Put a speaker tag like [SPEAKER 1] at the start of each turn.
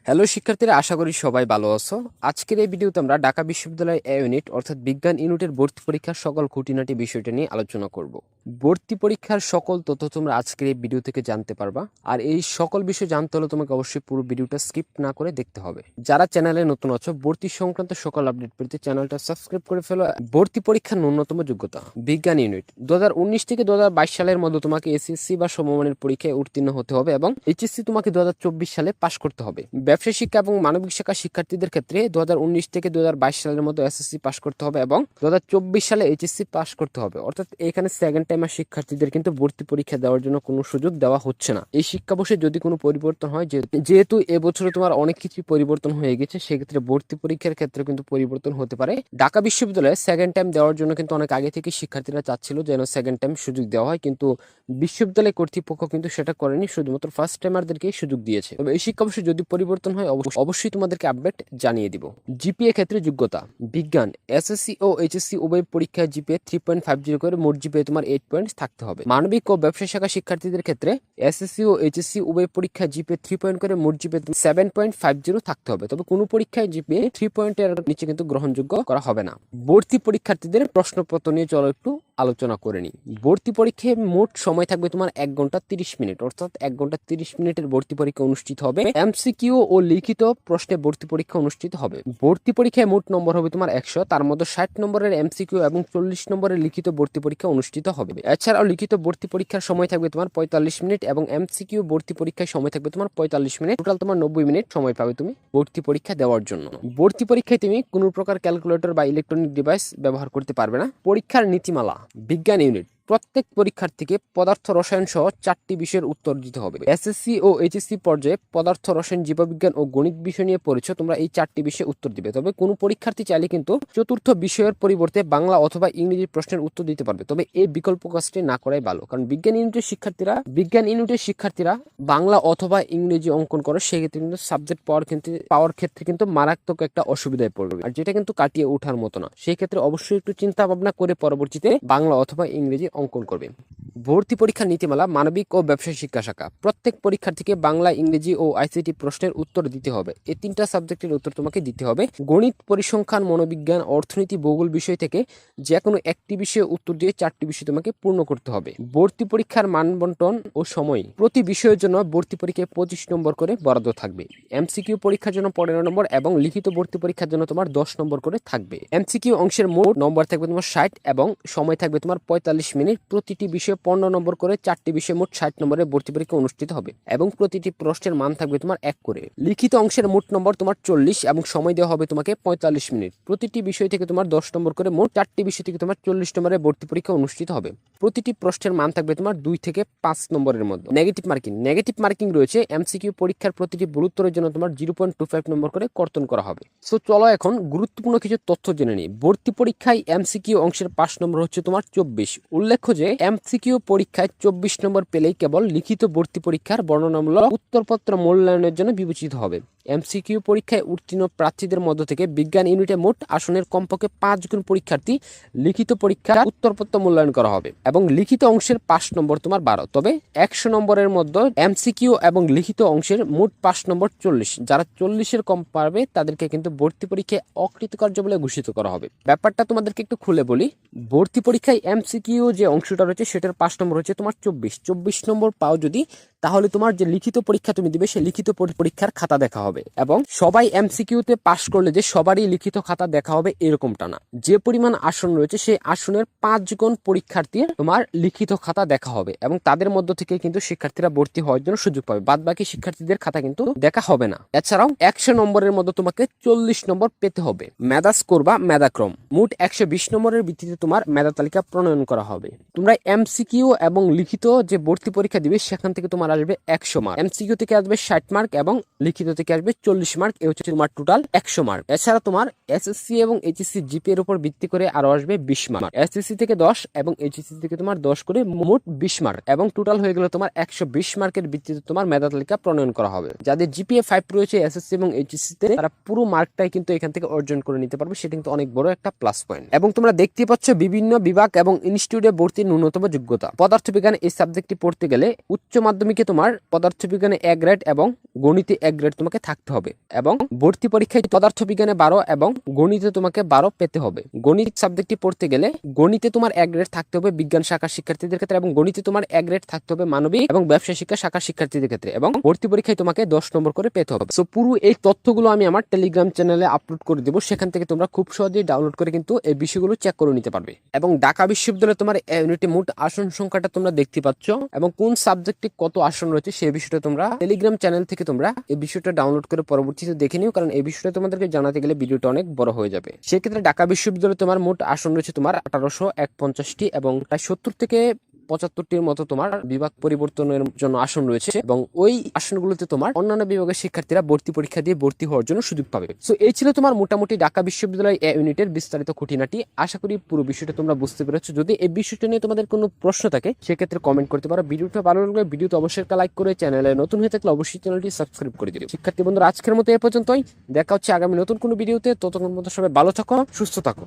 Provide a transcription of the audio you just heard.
[SPEAKER 1] Hello শিক্ষার্থীরা, আশা করি সবাই ভালো আছো। আজকের এই ভিডিওতে আমরা ঢাকা বিশ্ববিদ্যালয় এ ইউনিট অর্থাৎ বিজ্ঞান ইউনিটের ভর্তি পরীক্ষার সকল খুঁটিনাটি বিষয়টা নিয়ে আলোচনা করব। ভর্তি পরীক্ষার সকল তথ্য তোমরা আজকের এই ভিডিও থেকে জানতে পারবা। আর এই সকল বিষয় জানতে হলে তোমাকে অবশ্যই পুরো ভিডিওটা স্কিপ না করে দেখতে হবে। যারা চ্যানেলে নতুন আছো, ভর্তি সংক্রান্ত সকল আপডেট পেতে চ্যানেলটা সাবস্ক্রাইব করে ফেলো। ভর্তি পরীক্ষার ন্যূনতম যোগ্যতা বিজ্ঞান ইউনিট 2019 থেকে 2022 সালের মধ্যে তোমাকে এসএসসি বা সমমানের পরীক্ষায় উত্তীর্ণ হতে হবে এবং এইচএসসি তোমাকে 2024 সালে পাশ করতে হবে। ব্যবসায় শিক্ষা এবং মানবিক শিক্ষা শিক্ষার্থীদের ক্ষেত্রে 2019 থেকে 2022 সালের মধ্যে এসএসসি পাশ করতে হবে এবং 2024 সালে এইচএসসি পাশ করতে হবে। অর্থাৎ এখানে সেকেন্ড টাইমার শিক্ষার্থীদের কিন্তু ভর্তি পরীক্ষা দেওয়ার জন্য কোনো সুযোগ দেওয়া হচ্ছে না। এই শিক্ষাবর্ষে যদি কোনো পরিবর্তন হয়, যেহেতু এবছরে তোমার অনেক কিছু পরিবর্তন হয়ে গেছে, সেক্ষেত্রে ভর্তি পরীক্ষার ক্ষেত্রে কিন্তু পরিবর্তন হতে পারে। ঢাকা বিশ্ববিদ্যালয়ে সেকেন্ড টাইম দেওয়ার জন্য কিন্তু অনেক আগে থেকে শিক্ষার্থীরা চাচ্ছিল যেন সেকেন্ড টাইম সুযোগ দেওয়া হয়, কিন্তু বিশ্ববিদ্যালয় কর্তৃপক্ষ কিন্তু সেটা করেনি, শুধুমাত্র ফার্স্ট টাইমারদেরকেই সুযোগ দিয়েছে। তবে এই শিক্ষাবর্ষে যদি পরিবর্তন হয় অবশ্যই তোমাদেরকে আপডেট জানিয়ে দিব। জিপিএ ক্ষেত্রে যোগ্যতা বিজ্ঞান এসএসসি ও এইচএসসি উভয় পরীক্ষায় জিপিএ 3.50 করে মোট জিপিএ তোমার 8 পয়েন্ট থাকতে হবে। মানবিক ও ব্যবসায় শাখা শিক্ষার্থীদের ক্ষেত্রে এসএসসি ও এইচএসসি উভয় পরীক্ষায় জিপিএ 3 পয়েন্ট করে মোট জিপিএ 7.50 থাকতে হবে। তবে কোনো পরীক্ষায় জিপিএ 3 পয়েন্টের নিচে কিন্তু গ্রহণযোগ্য করা হবে না। ভর্তি পরীক্ষার্থীদের প্রশ্নপত্র নিয়ে চলো একটু আলোচনা করে নিই। ভর্তি পরীক্ষায় মোট সময় থাকবে তোমার 1 ঘন্টা 30 মিনিট, অর্থাৎ 1 ঘন্টা 30 মিনিটের ভর্তি পরীক্ষা অনুষ্ঠিত হবে। এমসিকিউ ও লিখিত প্রশ্নে ভর্তি পরীক্ষা অনুষ্ঠিত হবে। ভর্তি পরীক্ষায় মোট নম্বর হবে তোমার 100, তার মধ্যে 60 নম্বরের এমসিকিউ এবং 40 নম্বরের লিখিত ভর্তি পরীক্ষা অনুষ্ঠিত হবে। এছাড়াও লিখিত ভর্তি পরীক্ষার সময় থাকবে তোমার 45 মিনিট এবং এমসিকিউ ভর্তি পরীক্ষার সময় থাকবে তোমার 45 মিনিট। টোটাল তোমার 90 মিনিট সময় পাবে তুমি ভর্তি পরীক্ষা দেওয়ার জন্য। ভর্তি পরীক্ষায় তুমি কোনো প্রকার ক্যালকুলেটর বা ইলেকট্রনিক ডিভাইস ব্যবহার করতে পারবে না। পরীক্ষার নীতিমালা বিজ্ঞান ইউনিট প্রত্যেক পরীক্ষার্থীকে পদার্থ রসায়ন সহ 4টি বিষয়ের উত্তর দিতে হবে। এসএসসি ও এইচএসসি পর্যায়ে পদার্থ রসায়ন, জীববিজ্ঞান ও গণিত বিষয় নিয়ে পড়েছো, তোমরা এই 4টি বিষয়ে উত্তর দিবে। তবে কোনো পরীক্ষার্থী চাইলে কিন্তু চতুর্থ বিষয়ের পরিবর্তে বাংলা অথবা ইংরেজি প্রশ্নের উত্তর দিতে পারবে। তবে এই বিকল্প কাজটি না করাই ভালো, কারণ বিজ্ঞান ইউনিটের শিক্ষার্থীরা বাংলা অথবা ইংরেজি অঙ্কন করে, সেক্ষেত্রে কিন্তু সাবজেক্ট পাওয়ার ক্ষেত্রে কিন্তু মারাত্মক একটা অসুবিধায় পড়বে, আর যেটা কিন্তু কাটিয়ে ওঠার মতো না। সেই ক্ষেত্রে অবশ্যই একটু চিন্তা ভাবনা করে পরবর্তীতে বাংলা অথবা ইংরেজি অঙ্কন করবে। ভর্তি পরীক্ষার নীতিমালা মানবিক ও ব্যবসায় শিক্ষা শাখা প্রত্যেক পরীক্ষার্থীকে বাংলা, ইংরেজি ও আইসিটি প্রশ্নের উত্তর দিতে হবে। এই 3টা সাবজেক্টের উত্তর তোমাকে দিতে হবে। গণিত, পরিসংখ্যান, মনোবিজ্ঞান, অর্থনীতি, ভূগোল বিষয় থেকে যে কোনো একটি বিষয়ে উত্তর দিয়ে 4টি বিষয় তোমাকে পূর্ণ করতে হবে। ভর্তি পরীক্ষার মানবন্টন ও সময় প্রতি বিষয়ের জন্য ভর্তি পরীক্ষায় 25 নম্বর করে বরাদ্দ থাকবে। এমসিকিউ পরীক্ষার জন্য 15 নম্বর এবং লিখিত ভর্তি পরীক্ষার জন্য তোমার 10 নম্বর করে থাকবে। এমসিকিউ অংশের মোট নম্বর থাকবে তোমার 60 এবং সময় থাকবে তোমার 45 মিনিট। প্রতিটি বিষয়ে 15 নম্বর করে 4টি বিষয়ে মোট 60 নম্বরের ভর্তি পরীক্ষা অনুষ্ঠিত হবে এবং প্রতিটি প্রশ্নের মান থাকবে তোমার 1 করে। লিখিত অংশের মোট নম্বর তোমার 40 এবং সময় দেওয়া হবে তোমাকে 45 মিনিট। প্রতিটি বিষয় থেকে তোমার 10 নম্বর করে মোট 4টি বিষয় থেকে তোমার 40 নম্বরের ভর্তি পরীক্ষা অনুষ্ঠিত হবে। প্রতিটি প্রশ্নের মান থাকবে তোমার 2 থেকে 5 নম্বরের মধ্যে। নেগেটিভ মার্কিং রয়েছে। এমসিকিউ পরীক্ষার প্রতিটি ভুল উত্তরের জন্য তোমার 0.25 নম্বর করে কর্তন করা হবে। সো চলো এখন গুরুত্বপূর্ণ কিছু তথ্য জেনে নিই। ভর্তি পরীক্ষায় এমসিকিউ অংশের 5 নম্বর হচ্ছে তোমার 24। উল্লেখ্য যে এমসিকিউ পরীক্ষায় 24 নম্বর পেলেই কেবল লিখিত ভর্তি পরীক্ষার বর্ণনামূলক উত্তরপত্র মূল্যায়নের জন্য বিবেচিত হবে। এমসিকিউ পরীক্ষায় উত্তীর্ণ প্রার্থীদের মধ্য থেকে বিজ্ঞান ইউনিটে মোট আসনের কমপক্ষে 5 জন পরীক্ষার্থী লিখিত পরীক্ষার উত্তরপত্র মূল্যায়ন করা হবে এবং লিখিত অংশের 5 নম্বর তোমার 12। তবে 100 নম্বরের মধ্যে এমসিকিউ এবং লিখিত অংশের মোট 5 নম্বর 40। যারা 40-এর কম পারবে তাদেরকে কিন্তু ভর্তি পরীক্ষায় অকৃতকার্য বলে ঘোষিত করা হবে। ব্যাপারটা তোমাদেরকে একটু খুলে বলি। ভর্তি পরীক্ষায় এমসিকিউ যে অংশটা রয়েছে সেটার 5 নম্বর হচ্ছে তোমার 24 নম্বর পাও যদি, তাহলে তোমার যে লিখিত পরীক্ষা তুমি দিবে সেই লিখিত পরীক্ষার খাতা দেখা হবে এবং সবাই এমসিকিউতে পাশ করলে যে সবারই লিখিত খাতা দেখা হবে এরকমটা না। যে পরিমাণ আসন রয়েছে সেই আসনের 5 জন পরীক্ষার্থীর তোমার লিখিত খাতা দেখা হবে এবং তাদের মধ্য থেকে কিন্তু শিক্ষার্থীরা ভর্তি হওয়ার জন্য সুযোগ পাবে। বাদ বাকি শিক্ষার্থীদের খাতা কিন্তু দেখা হবে না। এছাড়াও 100 নম্বরের মধ্যে তোমাকে 40 নম্বর পেতে হবে। মেধা স্কোর বা মেধাক্রম মোট 120 নম্বরের ভিত্তিতে তোমার মেধা তালিকা প্রণয়ন করা হবে। তোমরা এমসিকিউ এবং লিখিত যে ভর্তি পরীক্ষা দিবে সেখান থেকে তোমার আসবে 100 মার্ক। এমসিকিউ থেকে আসবে 60 মার্ক এবং লিখিত থেকে আসবে 40 মার্ক। এই হচ্ছে তোমার টোটাল 100 মার্ক। এছাড়া তোমার এসএসসি এবং এইচএসসি জিপি এর উপর ভিত্তি করে আরো আসবে 20 মার্ক। এসএসসি থেকে 10 এবং এইচএসসি থেকে তোমার 10 করে মোট 20 মার্ক এবং টোটাল হয়ে গেল তোমার 120 মার্কের ভিত্তিতে তোমার মেধা তালিকা প্রণয়ন করা হবে। যাদের জিপিএ 5 রয়েছে এসএসসি এবং এইচএসসি তে, তারা পুরো মার্কটাই কিন্তু এখান থেকে অর্জন করে নিতে পারবে। সেটা কিন্তু অনেক বড় একটা প্লাস পয়েন্ট। এবং তোমরা দেখতে পাচ্ছ বিভিন্ন বিভাগ এবং ইনস্টিটিউটে ভর্তির ন্যূনতম যোগ্যতা। পদার্থবিজ্ঞান এই সাবজেক্টটি পড়তে গেলে উচ্চ মাধ্যমিক মাধ্যমিকে তোমার পদার্থবিজ্ঞানে এ গ্রেড এবং গণিতে এ গ্রেড তোমাকে থাকতে হবে এবং ভর্তি পরীক্ষায় পদার্থবিজ্ঞানে 12 এবং গণিতে তোমাকে 12 পেতে হবে। গণিত সাবজেক্টটি পড়তে গেলে গণিতে তোমার এ গ্রেড থাকতে হবে বিজ্ঞান শাখার শিক্ষার্থীদের ক্ষেত্রে এবং গণিতে তোমার এ গ্রেড থাকতে হবে মানবিক এবং ব্যবসা শিক্ষা শাখার শিক্ষার্থীদের ক্ষেত্রে এবং ভর্তি পরীক্ষায় তোমাকে 10 নম্বর করে পেতে হবে। সো পুরো এই তথ্যগুলো আমি আমার টেলিগ্রাম চ্যানেলে আপলোড করে দেবো, সেখান থেকে তোমরা খুব সহজেই ডাউনলোড করে কিন্তু এই বিষয়গুলো চেক করে নিতে পারবে। এবং ঢাকা বিশ্ববিদ্যালয়ে তোমার ইউনিটে মোট আসন সংখ্যাটা তোমরা দেখতে পাচ্ছ এবং কোন সাবজেক্টে কত আসন রয়েছে সেই বিষয়টা তোমরা টেলিগ্রাম চ্যানেল থেকে তোমরা এই বিষয়টা ডাউনলোড করে পরবর্তীতে দেখে নিও, কারণ এই বিষয়টা তোমাদেরকে জানাতে গেলে ভিডিওটা অনেক বড় হয়ে যাবে। সেক্ষেত্রে ঢাকা বিশ্ববিদ্যালয়ে তোমার মোট আসন রয়েছে তোমার 1851টি এবং প্রায় 70 থেকে 75টির মতো তোমার বিভাগ পরিবর্তনের জন্য আসন রয়েছে এবং ওই আসনগুলোতে তোমার অন্যান্য বিভাগের শিক্ষার্থীরা ভর্তি পরীক্ষা দিয়ে ভর্তি হওয়ার জন্য সুযোগ পাবে। সো এই ছিল তোমার মোটামুটি ঢাকা বিশ্ববিদ্যালয় এ ইউনিটের বিস্তারিত খুঁটিনাটি। আশা করি পুরো বিষয়টা তোমরা বুঝতে পেরেছো। যদি এই বিষয়টা নিয়ে তোমাদের কোনো প্রশ্ন থাকে সেক্ষেত্রে কমেন্ট করতে পারো। ভিডিওটা ভালো লাগলে ভিডিওতে অবশ্যই একটা লাইক করে, চ্যানেলে নতুন হয়ে থাকলে অবশ্যই চ্যানেলটি সাবস্ক্রাইব করে দিও। শিক্ষার্থী বন্ধুরা, আজকের মতো এ পর্যন্তই। দেখা হচ্ছে আগামী নতুন কোনো ভিডিওতে। ততক্ষণ পর্যন্ত সবাই ভালো থাকো, সুস্থ থাকো।